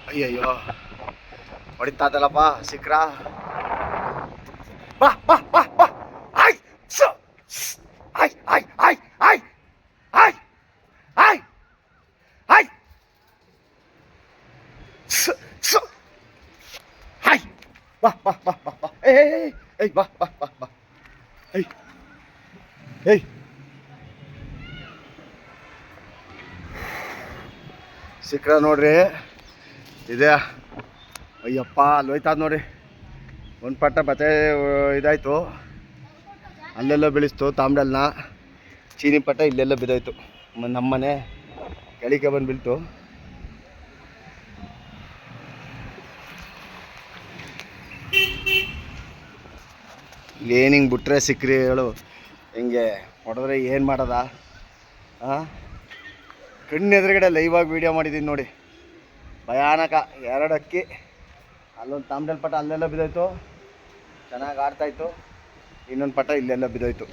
ಅಯ್ಯಯ್ಯೋ ಹೊಡಿತಾದಲ್ಲಪ್ಪ ಸಿಕ್ರ. ಬಾ ಬಾ ಬಾ ಬಾ. ಆಯ್ ಸೊ ಆಯ್ ಆಯ್ ಆಯ್ ಆಯ್ ಆಯ್ ಆಯ್ ಆಯ್ ಸೊ ಸೊ ಆಯ್. ಬಾ ಬಾ ಬಾ ಬಾ ಬಾ. ಏಯ್ ಬಾ ಬಾ ಬಾ ಬಾ. ಏಯ್ ಏಯ್ ಸಿಕ್ರ ನೋಡ್ರಿ ಇದೆ. ಅಯ್ಯಪ್ಪ ಅಲ್ಲಿ ಹೋಯ್ತಾದ ನೋಡ್ರಿ. ಒಂದು ಪಟ್ಟ ಬತ್ತೆ ಇದಾಯಿತು, ಅಲ್ಲೆಲ್ಲ ಬೆಳೆಸ್ತು ತಾಮ್ರಲ್ನ. ಚೀನಿ ಪಟ್ಟ ಇಲ್ಲೆಲ್ಲ ಬಿದ್ದೋಯ್ತು. ನಮ್ಮನೆ ಕೆಳಿಕೆ ಬಂದು ಬೀಳ್ತು. ಏನು ಹಿಂಗೆ ಬಿಟ್ರೆ ಸಿಕ್ರಿ ಹೇಳು, ಹಿಂಗೆ ಹೊಡೆದ್ರೆ ಏನು ಮಾಡೋದ? ಹಾಂ, ಕಣ್ಣು ಎದುರುಗಡೆ ಲೈವಾಗಿ ವೀಡಿಯೋ ಮಾಡಿದ್ದೀನಿ ನೋಡಿ, ಭಯಾನಕ. 2 ಅಕ್ಕಿ, ಅಲ್ಲೊಂದು ತಾಮ್ರಲ್ ಪಟ್ಟ ಅಲ್ಲೆಲ್ಲ ಬಿದ್ದೋಯ್ತು, ಚೆನ್ನಾಗಿ ಆಡ್ತಾಯಿತ್ತು. ಇನ್ನೊಂದು ಪಟ್ಟ ಇಲ್ಲೆಲ್ಲ ಬಿದ್ದೋಯ್ತು.